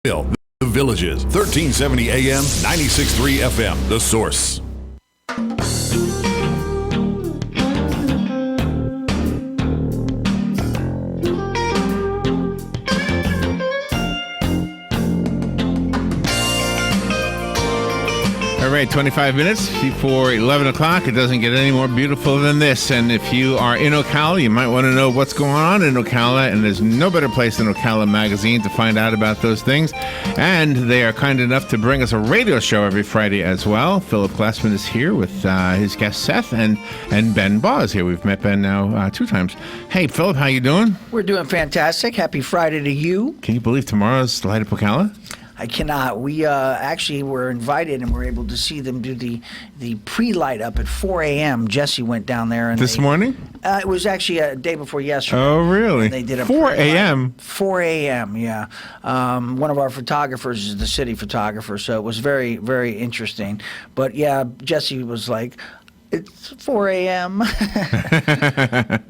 The Villages, 1370 AM, 96.3 FM, The Source. All right, 25 minutes before 11 o'clock. It doesn't get any more beautiful than this. And if you are in Ocala, you might want to know what's going on in Ocala. And there's no better place than Ocala Magazine to find out about those things. And they are kind enough to bring us a radio show every Friday as well. Philiip Glassman is here with his guest Seth, and Ben Baugh is here. We've met Ben now 2 times. Hey, Philiip, how you doing? We're doing fantastic. Happy Friday to you. Can you believe tomorrow's Light Up Ocala? I cannot. We actually were invited and were able to see them do the pre-light up at 4 a.m. Jesse went down there. And this morning? It was actually a day before yesterday. Oh, really? And they did a 4 a.m.? 4 a.m., yeah. One of our photographers is the city photographer, so it was very, very interesting. But, yeah, Jesse was like, it's 4 a.m.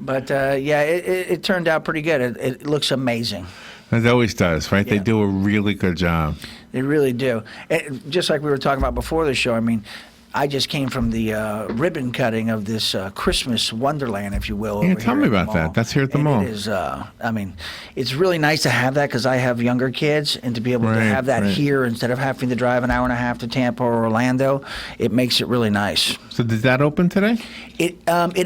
But, yeah, it turned out pretty good. It looks amazing. It always does, right? Yeah. They do a really good job. They really do. Just like we were talking about before the show, I mean, I just came from the ribbon cutting of this Christmas Wonderland, if you will. Yeah, tell me about that. That's here at the mall. It is, I mean, it's really nice to have that because I have younger kids, and to be able to have that here instead of having to drive an hour and a half to Tampa or Orlando, it makes it really nice. So did that open today? It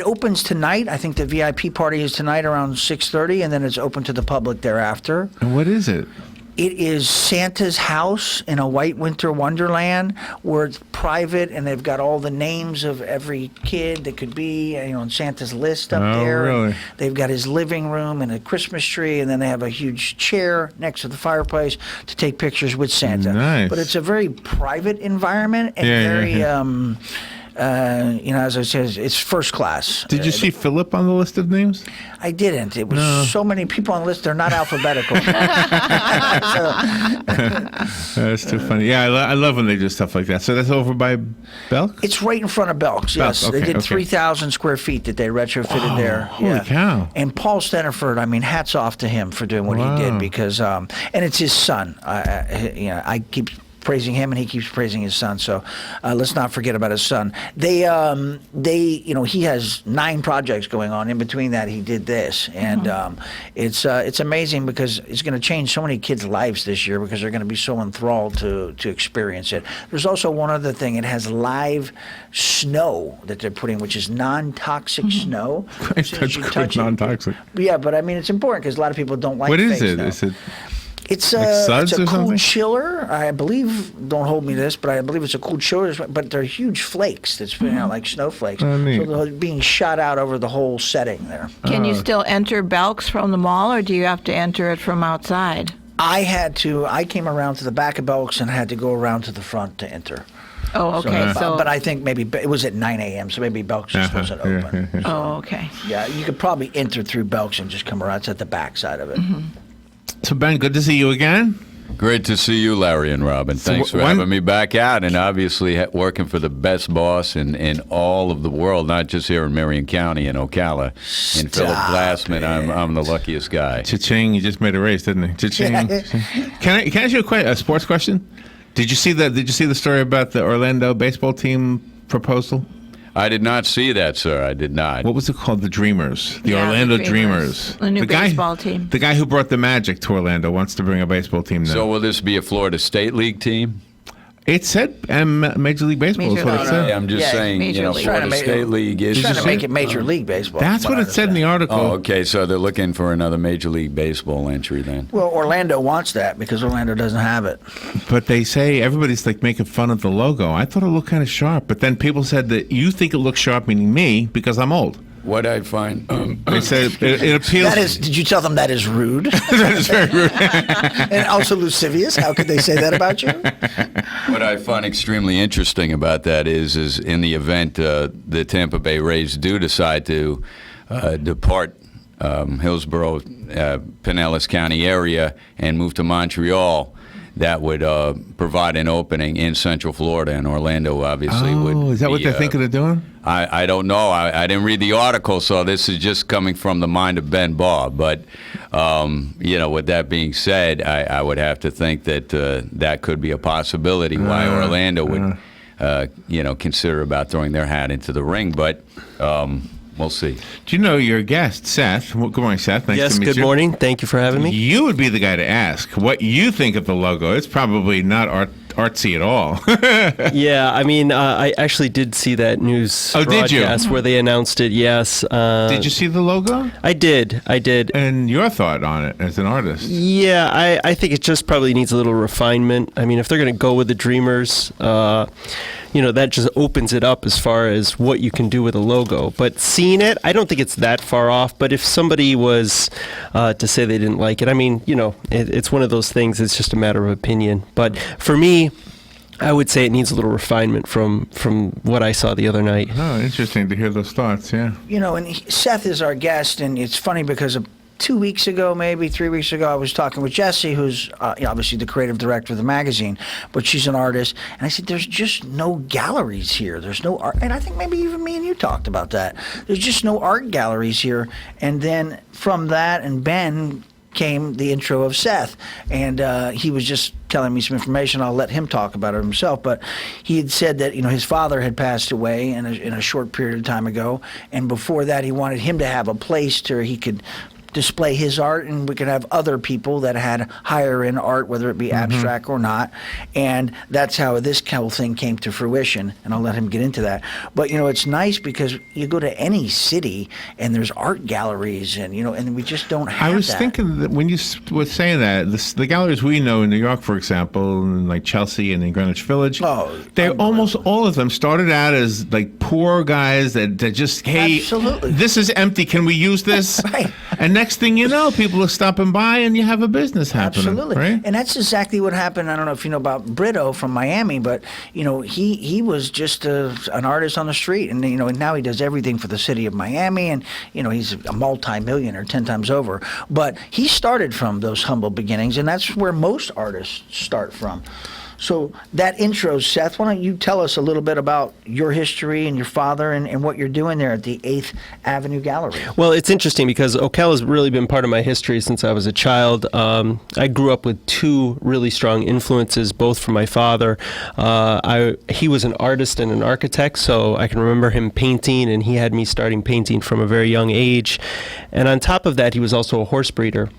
opens tonight. I think the VIP party is tonight around 6:30, and then it's open to the public thereafter. And what is it? It is Santa's house in a white winter wonderland where it's private, and they've got all the names of every kid that could be, on Santa's list up there. Really? They've got his living room and a Christmas tree, and then they have a huge chair next to the fireplace to take pictures with Santa. Nice. But it's a very private environment and as I said, it's first class. Did you see Philiip on the list of names? I didn't. It was so many people on the list. They're not alphabetical. That's too funny. Yeah, I love when they do stuff like that. So that's over by Belk? It's right in front of Belk's, yes. Okay, they did 3,000 square feet that they retrofitted there. Holy cow. And Paul Steniford, I mean, hats off to him for doing what he did because, and it's his son. I keep praising him, and he keeps praising his son. So let's not forget about his son. They, he has 9 projects going on. In between that, he did this, and it's amazing because it's going to change so many kids' lives this year because they're going to be so enthralled to experience it. There's also one other thing. It has live snow that they're putting, which is non-toxic snow. That's good, non-toxic. Yeah, but I mean, it's important because a lot of people don't like. What is fake it? snow. Is it? It's like a cool something? chiller, I believe. Don't hold me to this, but I believe it's a cool chiller. But they're huge flakes that's putting out like snowflakes. Oh, neat. So they're being shot out over the whole setting there. Can you still enter Belk's from the mall, or do you have to enter it from outside? I came around to the back of Belk's and had to go around to the front to enter. Oh, okay. But I think maybe it was at 9 a.m., so maybe Belk's just wasn't open. Yeah. Oh, okay. Yeah, you could probably enter through Belk's and just come around. It's at the back side of it. So, Ben, good to see you again. Great to see you, Larry and Robin. Thanks for having me back out, and obviously working for the best boss in all of the world, not just here in Marion County and Ocala. And Philiip Glassman, I'm the luckiest guy. Cha-ching, you just made a race, didn't he? Cha-ching. Can I ask you a sports question? Did you see the story about the Orlando baseball team proposal? I did not see that, sir. I did not. What was it called? The Dreamers. The Orlando Dreamers. The new baseball team. The guy who brought the Magic to Orlando wants to bring a baseball team now. So will this be a Florida State League team? It said Major League Baseball is what it said. I'm just saying, Florida State League is trying to make it Major League Baseball. That's what it said in the article. Oh, okay. So they're looking for another Major League Baseball entry then. Well, Orlando wants that because Orlando doesn't have it. But they say everybody's like making fun of the logo. I thought it looked kind of sharp, but then people said that you think it looks sharp, meaning me, because I'm old. What I find, they said it appeals. Did you tell them that is rude? That is very rude. And also lascivious. How could they say that about you? What I find extremely interesting about that is in the event the Tampa Bay Rays do decide to depart Hillsborough, Pinellas County area and move to Montreal, that would provide an opening in Central Florida, and Orlando obviously would. Oh, is that what they're thinking of doing? I don't know. I didn't read the article, so this is just coming from the mind of Ben Baugh. But, with that being said, I would have to think that that could be a possibility why Orlando would, consider about throwing their hat into the ring. But we'll see. Do you know your guest, Seth? Well, good morning, Seth. Nice to meet you. Yes, good morning. Thank you for having me. You would be the guy to ask what you think of the logo. It's probably not artsy at all. Yeah, I mean, I actually did see that news broadcast where they announced it, yes. Did you see the logo? I did. And your thought on it as an artist? Yeah, I think it just probably needs a little refinement. I mean, if they're going to go with the Dreamers, that just opens it up as far as what you can do with a logo. But seeing it, I don't think it's that far off. But if somebody was to say they didn't like it, I mean, it's one of those things. It's just a matter of opinion. But for me, I would say it needs a little refinement from what I saw the other night. Oh, interesting to hear those thoughts, yeah. Seth is our guest, and it's funny because 2 weeks ago, maybe 3 weeks ago, I was talking with Jessie, who's obviously the creative director of the magazine, but she's an artist. And I said, there's just no galleries here. There's no art. And I think maybe even me and you talked about that. There's just no art galleries here. And then from that and Ben came the intro of Seth. And he was just telling me some information. I'll let him talk about it himself. But he had said that, his father had passed away in a short period of time ago. And before that, he wanted him to have a place where he could display his art, and we could have other people that had higher end art, whether it be abstract or not. And that's how this whole thing came to fruition, and I'll let him get into that. But it's nice because you go to any city and there's art galleries, and and we just don't have that. I was thinking that when you were saying that, the galleries we know in New York, for example, in like Chelsea and in Greenwich Village, they almost all of them started out as like poor guys that just, hey, absolutely, this is empty, can we use this? Right. And next thing you know, people are stopping by and you have a business happening. Absolutely. Right? And that's exactly what happened. I don't know if you know about Brito from Miami, but he was just an artist on the street, and and now he does everything for the city of Miami, and he's a multi-millionaire 10 times over. But he started from those humble beginnings, and that's where most artists start from. So that intro, Seth, why don't you tell us a little bit about your history and your father and what you're doing there at the 8th Avenue Gallery? Well, it's interesting because Ocala has really been part of my history since I was a child. I grew up with two really strong influences, both from my father. He was an artist and an architect, so I can remember him painting, and he had me starting painting from a very young age. And on top of that, he was also a horse breeder.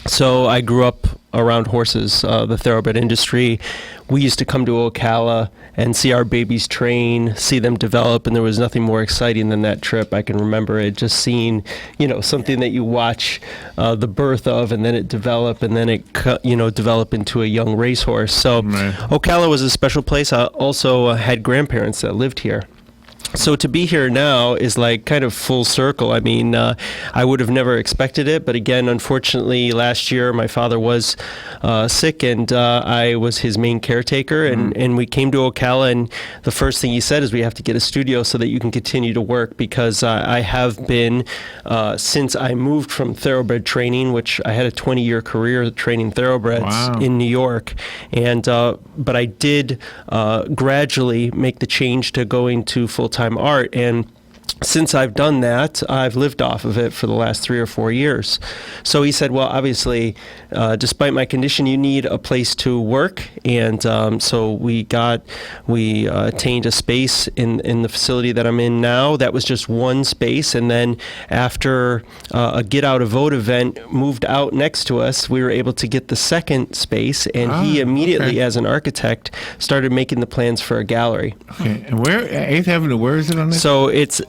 So I grew up around horses, the thoroughbred industry. We used to come to Ocala and see our babies train, see them develop, and there was nothing more exciting than that trip. I can remember it, just seeing, something that you watch the birth of, and then it develop, and then it, develop into a young racehorse. So Ocala was a special place. I also had grandparents that lived here. So to be here now is like kind of full circle. I mean, I would have never expected it, but again, unfortunately, last year my father was sick, and I was his main caretaker, and we came to Ocala, and the first thing he said is we have to get a studio so that you can continue to work, because I have been, since I moved from thoroughbred training, which I had a 20-year career training thoroughbreds in New York, and but I did gradually make the change to going to full-time art, and since I've done that, I've lived off of it for the last 3 or 4 years. So he said, well, obviously, despite my condition, you need a place to work. And so we attained a space in the facility that I'm in now. That was just one space. And then after a Get Out a Vote event moved out next to us, we were able to get the second space. And he immediately, as an architect, started making the plans for a gallery. Okay. And where, 8th Avenue, where is it on this? So it's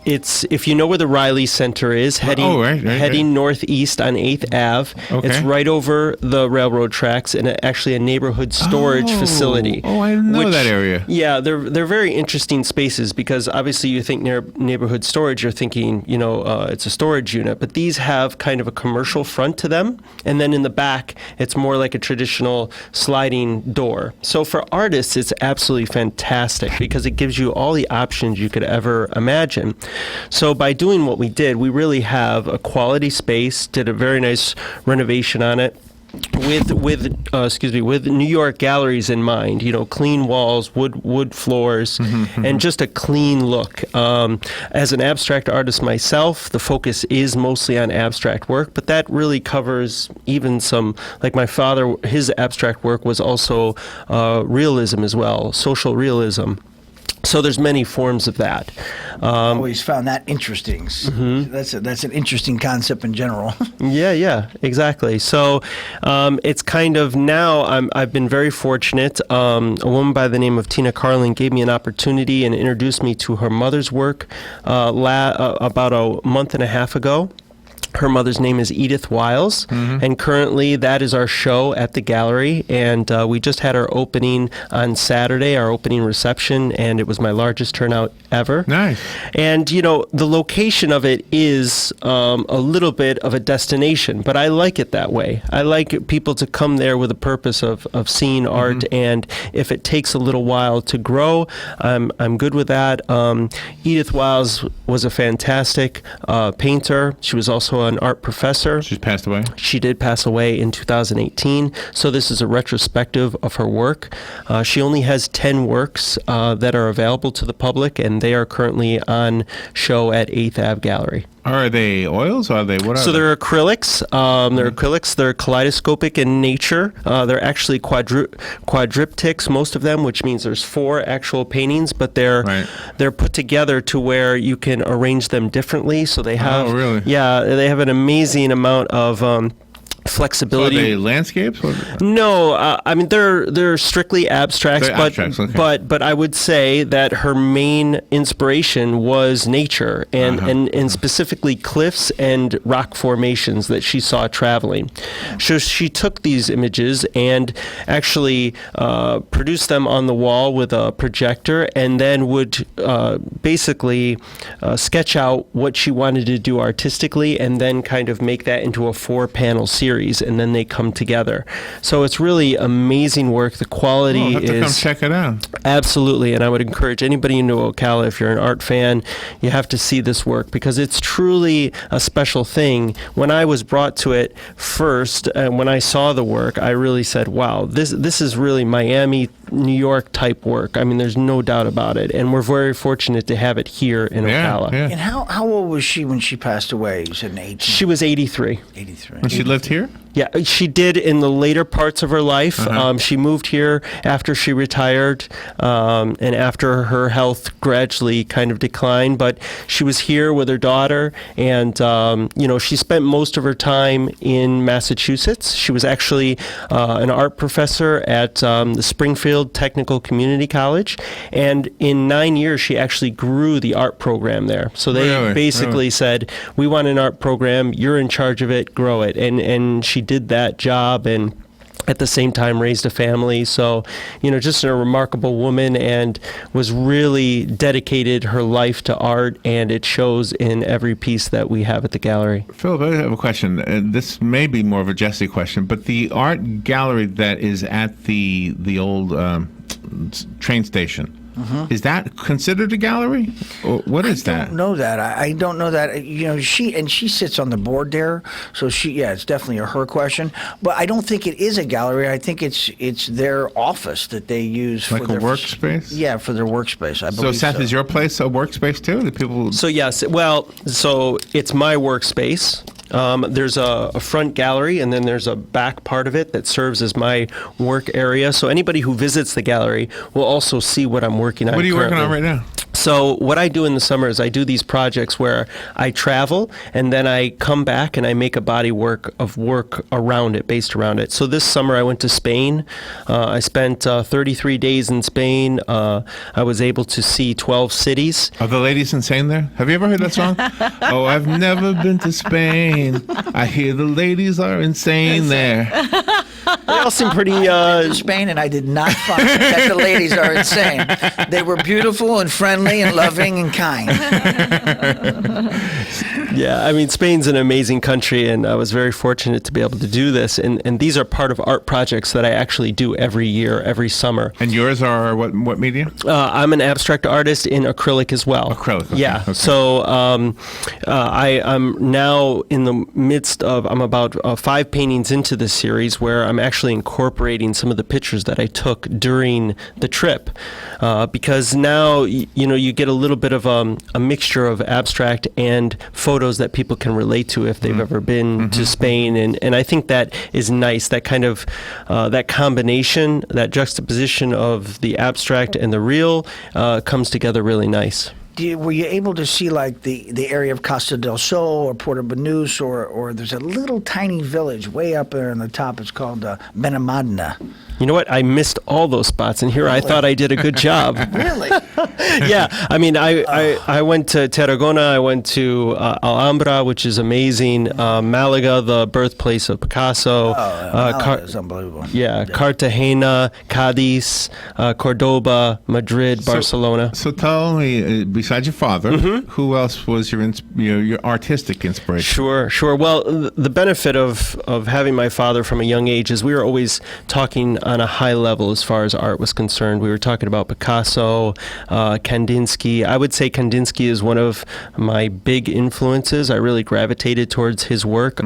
if you know where the Riley Center is, heading northeast on 8th Ave. Okay. It's right over the railroad tracks, and actually a neighborhood storage facility. Oh, I didn't know that area. Yeah, they're very interesting spaces, because obviously you think neighborhood storage, you're thinking, it's a storage unit, but these have kind of a commercial front to them, and then in the back, it's more like a traditional sliding door. So for artists, it's absolutely fantastic, because it gives you all the options you could ever imagine. So by doing what we did, we really have a quality space, did a very nice renovation on it. with New York galleries in mind, clean walls, wood floors, and just a clean look. As an abstract artist myself, the focus is mostly on abstract work, but that really covers even some, like my father, his abstract work was also realism as well, social realism. So there's many forms of that. I always found that interesting. That's an interesting concept in general. Yeah, exactly. So it's kind of now I've been very fortunate. A woman by the name of Tina Carlin gave me an opportunity and introduced me to her mother's work about a month and a half ago. Her mother's name is Edith Wiles, and currently that is our show at the gallery. And we just had our opening on Saturday, our opening reception, and it was my largest turnout ever. Nice. And, the location of it is a little bit of a destination, but I like it that way. I like people to come there with a purpose of seeing art, and if it takes a little while to grow, I'm good with that. Edith Wiles was a fantastic painter. She was also an art professor. She's passed away? She did pass away in 2018, so this is a retrospective of her work. She only has 10 works that are available to the public, and they are currently on show at 8th Ave Gallery. Are they oils? Or are they what? Are so they're acrylics. They're acrylics. They're kaleidoscopic in nature. They're actually quadriptychs, most of them, which means there's 4 actual paintings, but they're put together to where you can arrange them differently. So they have, they have an amazing amount of flexibility. So are they landscapes? No, I mean they're strictly abstracts, but I would say that her main inspiration was nature and specifically cliffs and rock formations that she saw traveling. So she took these images and actually produced them on the wall with a projector, and then would basically sketch out what she wanted to do artistically, and then kind of make that into a 4-panel series. And then they come together. So it's really amazing work. The quality I'll have to is... come check it out. Absolutely. And I would encourage anybody in Ocala, if you're an art fan, you have to see this work because it's truly a special thing. When I was brought to it first, and when I saw the work, I really said, wow, this is really Miami, New York type work. I mean, there's no doubt about it. And we're very fortunate to have it here in Ocala. Yeah. And how old was she when she passed away? You said 18? She was 83. 83. And she lived here? Yeah, she did in the later parts of her life. She moved here after she retired and after her health gradually kind of declined. But she was here with her daughter, and she spent most of her time in Massachusetts. She was actually an art professor at the Springfield Technical Community College, and in 9 years she actually grew the art program there. So they basically said, we want an art program, you're in charge of it, grow it. And she did that job, and at the same time raised a family. So, just a remarkable woman, and was really dedicated her life to art, and it shows in every piece that we have at the gallery. Philip, I have a question. This may be more of a Jesse question, but the art gallery that is at the old train station, is that considered a gallery? Or what is that? I don't know that. I don't know that. She sits on the board there, so it's definitely her question. But I don't think it is a gallery. I think it's their office that they use like for their workspace. Yeah, for their workspace. I believe so. Seth, is your place a workspace too? The people. So yes. Well, so it's my workspace. There's a front gallery, and then there's a back part of it that serves as my work area. So anybody who visits the gallery will also see what I'm working on. What are you working on right now? So what I do in the summer is I do these projects where I travel, and then I come back and I make a body work around it, based around it. So this summer I went to Spain. I spent 33 days in Spain. I was able to see 12 cities. Are the ladies insane there? Have you ever heard that song? Oh, I've never been to Spain. I hear the ladies are insane there. They all seem pretty. I went to Spain, and I did not find that the ladies are insane. They were beautiful and friendly and loving and kind. Yeah, I mean, Spain's an amazing country, and I was very fortunate to be able to do this. And these are part of art projects that I actually do every year, every summer. And yours are what medium? I'm an abstract artist in acrylic as well. Acrylic, okay. Yeah. Okay. So I'm now in the midst of, I'm about 5 paintings into this series where I'm actually incorporating some of the pictures that I took during the trip. Because now, you get a little bit of a mixture of abstract and photos that people can relate to if they've ever been to Spain. And I think that is nice, that kind of, that combination, that juxtaposition of the abstract and the real comes together really nice. Were you able to see like the area of Costa del Sol or Puerto Banús or there's a little tiny village way up there on the top? It's called Benalmádena. You know what? I missed all those spots, and here I thought I did a good job. Really? Yeah. I mean, I went to Tarragona. I went to Alhambra, which is amazing. Malaga, the birthplace of Picasso. Malaga is unbelievable. Yeah. Cartagena, Cadiz, Cordoba, Madrid, Barcelona. So tell me, besides your father, who else was your artistic inspiration? Sure. Well, the benefit of having my father from a young age is we were always talking on a high level as far as art was concerned. We were talking about Picasso, Kandinsky. I would say Kandinsky is one of my big influences. I really gravitated towards his work.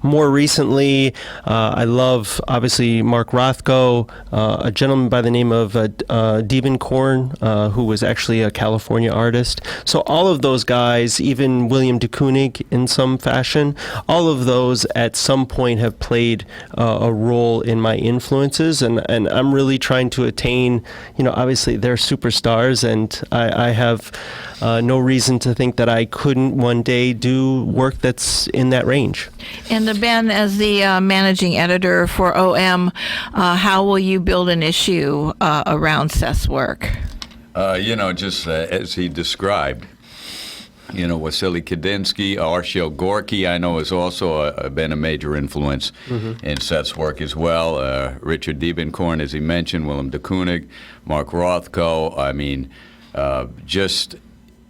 More recently, I love, obviously, Mark Rothko, a gentleman by the name of Diebenkorn, who was actually a California artist. So all of those guys, even William de Kooning in some fashion, all of those at some point have played a role in my influences. And I'm really trying to attain, obviously they're superstars, and I have no reason to think that I couldn't one day do work that's in that range. And Ben, as the managing editor for OM, how will you build an issue around Seth's work? Just as he described, Wassily Kandinsky, Arshil Gorky, I know has also been a major influence in Seth's work as well. Richard Diebenkorn, as he mentioned, Willem de Kooning, Mark Rothko. I mean, just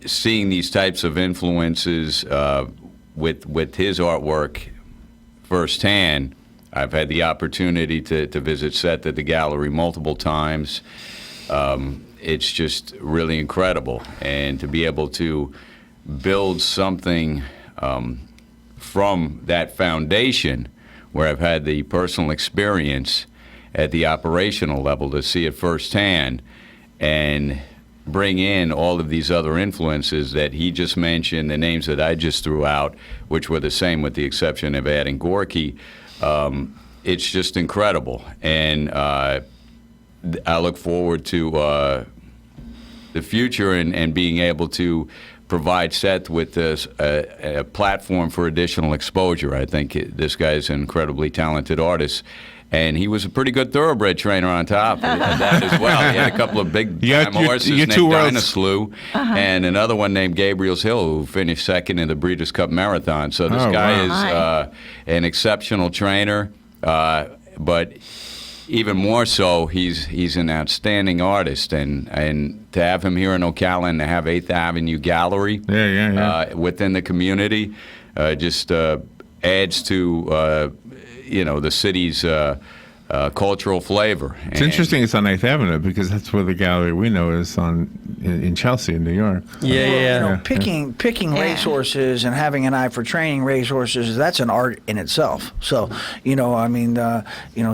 seeing these types of influences with his artwork firsthand. I've had the opportunity to visit Seth at the gallery multiple times. It's just really incredible, and to be able to build something from that foundation where I've had the personal experience at the operational level to see it firsthand and bring in all of these other influences that he just mentioned, the names that I just threw out, which were the same with the exception of adding Gorky. It's just incredible. And I look forward to the future and being able to provide Seth with a platform for additional exposure. I think this guy is an incredibly talented artist. And he was a pretty good thoroughbred trainer on top of that as well. He had a couple of big-time horses named Dynaslew and another one named Gabriel's Hill, who finished second in the Breeders' Cup Marathon. So this guy is an exceptional trainer, but even more so, he's an outstanding artist, and to have him here in Ocala and to have 8th Avenue Gallery within the community just adds to the city's cultural flavor. It's interesting it's on 8th Avenue because that's where the gallery we know is in Chelsea, in New York. Picking racehorses and having an eye for training racehorses, that's an art in itself. So,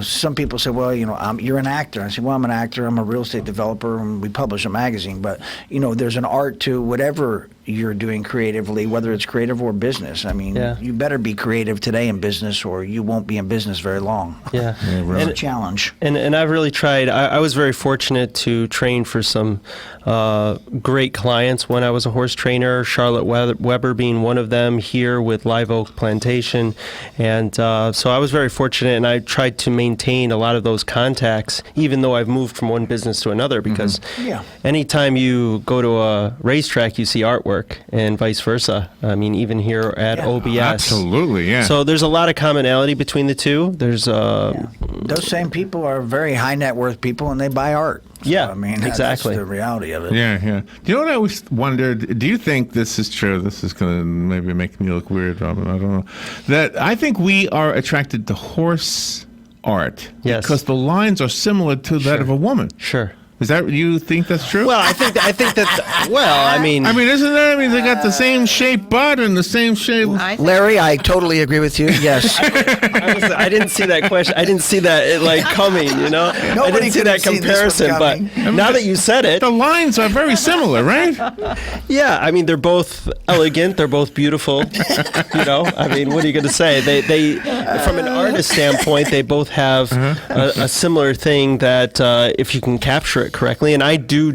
some people say, well, you're an actor. I say, well, I'm an actor. I'm a real estate developer, and we publish a magazine. But, there's an art to whatever you're doing creatively, whether it's creative or business. I mean, you better be creative today in business or you won't be in business very long. Yeah. It's a challenge. And I've really tried. I was very fortunate to train for some great clients when I was a horse trainer, Charlotte Weber being one of them here with Live Oak Plantation. And so I was very fortunate, and I tried to maintain a lot of those contacts, even though I've moved from one business to another, because anytime you go to a racetrack, you see artwork, and vice versa. I mean, even here at OBS. Absolutely, yeah. So there's a lot of commonality between the two. There's those same people are very high net worth people, and they buy art. Yeah, I mean, exactly. That's the reality of it. Yeah, yeah. Do you know what I always wondered? Do you think this is true? This is going to maybe make me look weird, Robin. I don't know. That I think we are attracted to horse art. Yes. Because the lines are similar to that of a woman. Sure. Is that, you think that's true? Well, I think that. Well, I mean, isn't that? I mean, they got the same shaped butt and the same shape. Larry, I totally agree with you. Yes. I didn't see that question. I didn't see that coming. You know, I didn't see that comparison. But now that you said it, the lines are very similar, right? Yeah, I mean, they're both elegant. They're both beautiful. You know, I mean, what are you going to say? They from an artist standpoint, they both have a similar thing that if you can capture it correctly, and I do.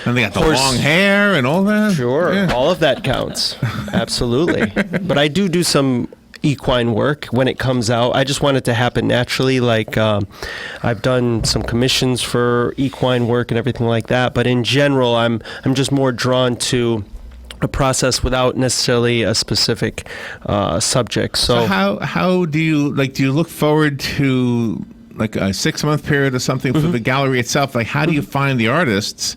And they got the long hair and all that. Sure, yeah. All of that counts. Absolutely. But I do some equine work when it comes out. I just want it to happen naturally. Like I've done some commissions for equine work and everything like that. But in general, I'm just more drawn to a process without necessarily a specific subject. So how do you look forward to like a 6-month period or something for the gallery itself? Like, how do you find the artists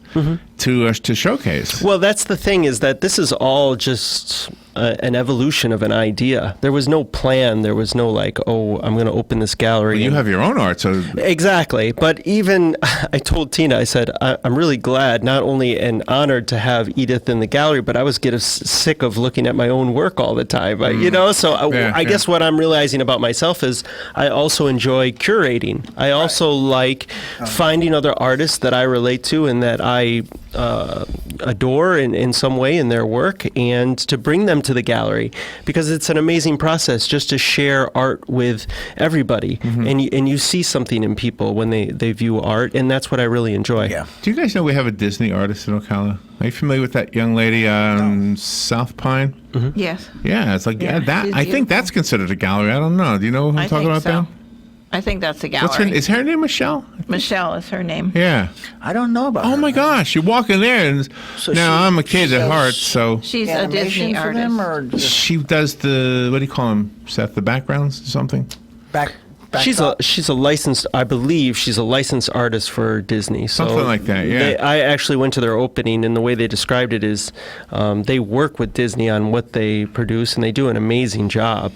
to showcase? Well, that's the thing, is that this is all just an evolution of an idea. There was no plan. There was no I'm going to open this gallery. Well, you have your own art, so exactly. But even I told Tina, I said, I'm really glad, not only and honored to have Edith in the gallery, but I was getting sick of looking at my own work all the time. So I guess what I'm realizing about myself is I also enjoy curating. I also like finding other artists that I relate to and that I adore in some way in their work, and to bring them to the gallery, because it's an amazing process just to share art with everybody, and you see something in people when they view art, and that's what I really enjoy. Yeah. Do you guys know we have a Disney artist in Ocala? Are you familiar with that young lady on South Pine? Yes. Yeah, it's like that. she's I think that's considered a gallery. I don't know. Do you know who I'm talking about, Ben? I think that's a gallery. Is her name Michelle? Michelle is her name. Yeah. I don't know about her. Oh my gosh! You walk in there, and I'm a kid at heart, so She's a Disney for them, artist. or just she does the, what do you call them, Seth? The backgrounds or something? back She's a licensed, I believe she's a licensed artist for Disney. So Something like that, yeah. I actually went to their opening, and the way they described it is they work with Disney on what they produce, and they do an amazing job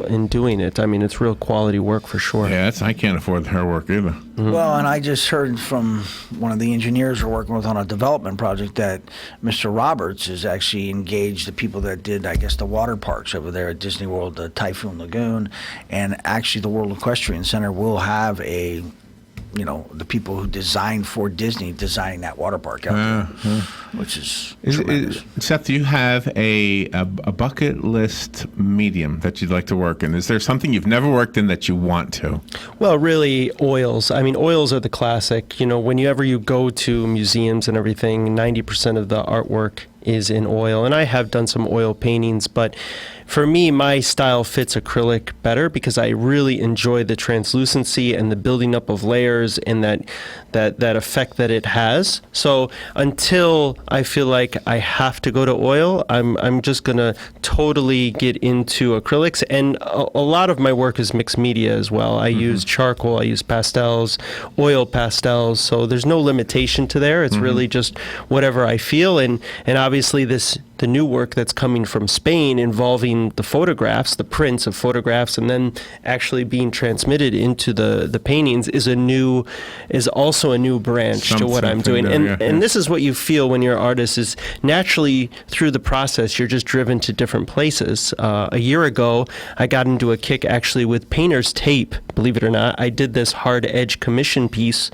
in doing it. I mean, it's real quality work for sure. Yeah, I can't afford her work either. Well, and I just heard from one of the engineers we're working with on a development project that Mr. Roberts has actually engaged the people that did, I guess, the water parks over there at Disney World, the Typhoon Lagoon, and actually the World Equestrian Center will have the people who designed for Disney designing that water park out there, which is tremendous. Seth, do you have a bucket list medium that you'd like to work in? Is there something you've never worked in that you want to? Well, really, oils. I mean, oils are the classic. Whenever you go to museums and everything, 90% of the artwork is in oil. And I have done some oil paintings, but for me, my style fits acrylic better because I really enjoy the translucency and the building up of layers and that effect that it has. So until I feel like I have to go to oil, I'm just gonna totally get into acrylics. And a lot of my work is mixed media as well. I use charcoal, I use pastels, oil pastels. So there's no limitation to there. It's really just whatever I feel. And obviously the new work that's coming from Spain involving the photographs, the prints of photographs, and then actually being transmitted into the paintings is also a new branch to what I'm doing. And this is what you feel when you're an artist, is naturally through the process you're just driven to different places. A year ago I got into a kick actually with painter's tape, believe it or not. I did this hard edge commission piece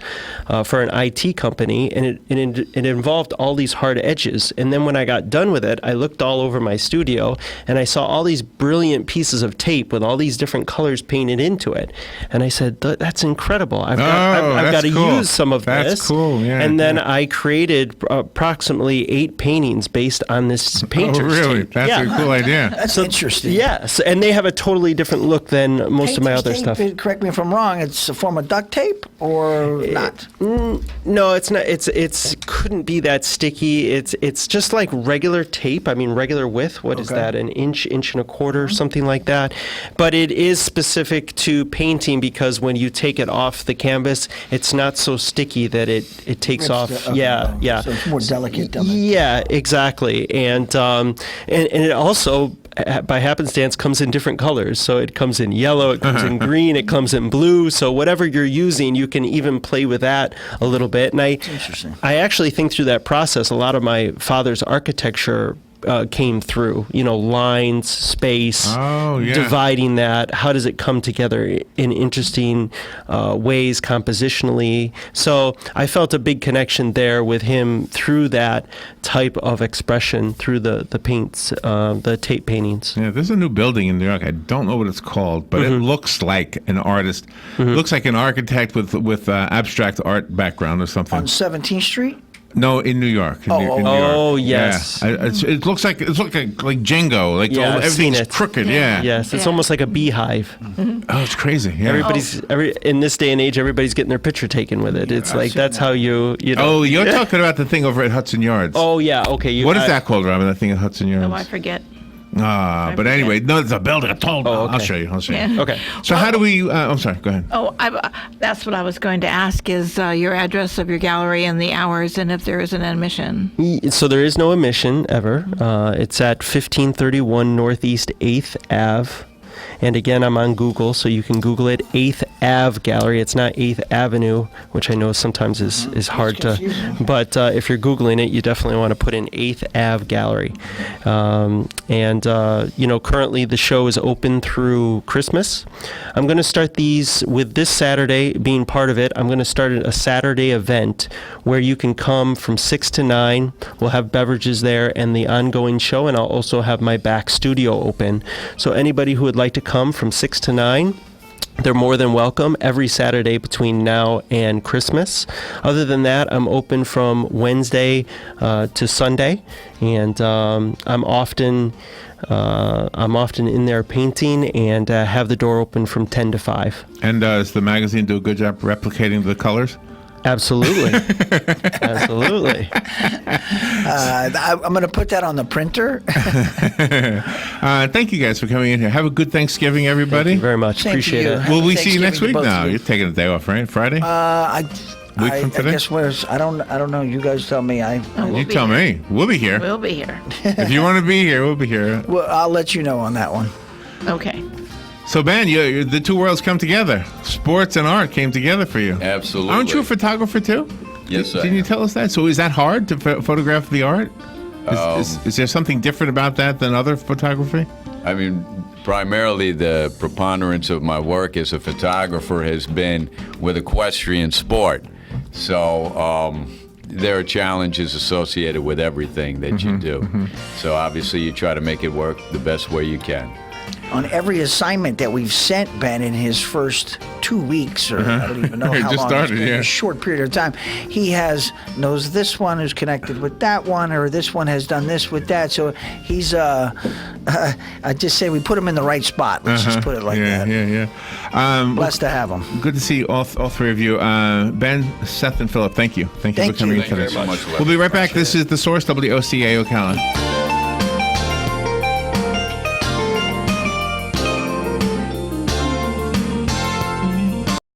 for an IT company, and it involved all these hard edges. And then when I got done with it, I looked all over my studio and I saw all these brilliant pieces of tape with all these different colors painted into it. And I said, that's incredible. I've got to use some of this. That's cool, yeah. And then I created approximately 8 paintings based on this painter's really? tape. That's a cool idea. That's interesting. Yes, and they have a totally different look than most of my other Painter's stuff. tape, correct me if I'm wrong, it's a form of duct tape or not? No, it's not. It's couldn't be that sticky. It's just like regular tape. tape. I mean, regular width. What is that? An inch and a quarter, something like that. But it is specific to painting because when you take it off the canvas, it's not so sticky that it takes off. So it's more delicate. Yeah, exactly. And it also, by happenstance, comes in different colors. So it comes in yellow, it comes in green, it comes in blue. So whatever you're using, you can even play with that a little bit. And I actually think through that process, a lot of my father's architecture came through, lines, space, dividing that. How does it come together in interesting ways compositionally? So I felt a big connection there with him through that type of expression through the paints, the tape paintings. Yeah, there's a new building in New York. I don't know what it's called, but it looks like an artist. It looks like an architect with abstract art background or something. On 17th Street? No, in New York. In New York. Oh, yes. Yeah. It looks like Django. Like everything's crooked. Yeah. Yes, it's almost like a beehive. Oh, it's crazy. Yeah. In this day and age, everybody's getting their picture taken with it. It's like that's how you know. Oh, you're talking about the thing over at Hudson Yards. Oh yeah. Okay. What is that called, Robin? That thing at Hudson Yards? Oh, I forget. But anyway, no, it's a building. I'll show you. Yeah. Okay. So how do we? I'm sorry. Go ahead. Oh, that's what I was going to ask is your address of your gallery and the hours and if there is an admission. So there is no admission ever. It's at 1531 Northeast 8th Ave. And again, I'm on Google, so you can Google it, 8th Ave Gallery. It's not 8th Avenue, which I know sometimes is hard to... But if you're Googling it, you definitely want to put in 8th Ave Gallery. Currently the show is open through Christmas. I'm going to start these with this Saturday being part of it. I'm going to start a Saturday event where you can come from 6 to 9. We'll have beverages there and the ongoing show, and I'll also have my back studio open. So anybody who would like to come from 6 to 9, they're more than welcome every Saturday between now and Christmas. Other than that, I'm open from Wednesday to Sunday, and I'm often in there painting and have the door open from 10 to 5. And does the magazine do a good job replicating the colors? Absolutely. Absolutely. I'm going to put that on the printer. Thank you guys for coming in here. Have a good Thanksgiving, everybody. Thank you very much. Same Appreciate to you. it. Happy Will we see you next week? Thanksgiving to both No, of you. you're taking a day off, right? Friday? I from today? guess I don't know. You guys tell me. You tell me. We'll be here. We'll be here. If you want to be here, we'll be here. Well, I'll let you know on that one. Okay. So, Ben, the two worlds come together. Sports and art came together for you. Absolutely. Aren't you a photographer, too? Yes, I Didn't you am. tell us that? So is that hard to photograph the art? Is there something different about that than other photography? I mean, primarily the preponderance of my work as a photographer has been with equestrian sport. So there are challenges associated with everything that you do. So obviously you try to make it work the best way you can. On every assignment that we've sent Ben in his first 2 weeks, or I don't even know how Just long, started, it's been, yeah. a short period of time, he knows this one is connected with that one, or this one has done this with that. So he's, I just say we put him in the right spot. Let's just put it like that. Yeah. Blessed to have him. Good to see all three of you. Ben, Seth, and Philip, thank you. Thank you for coming in Thank you today. very much. We'll be right back. This is The Source, WOCA Ocala.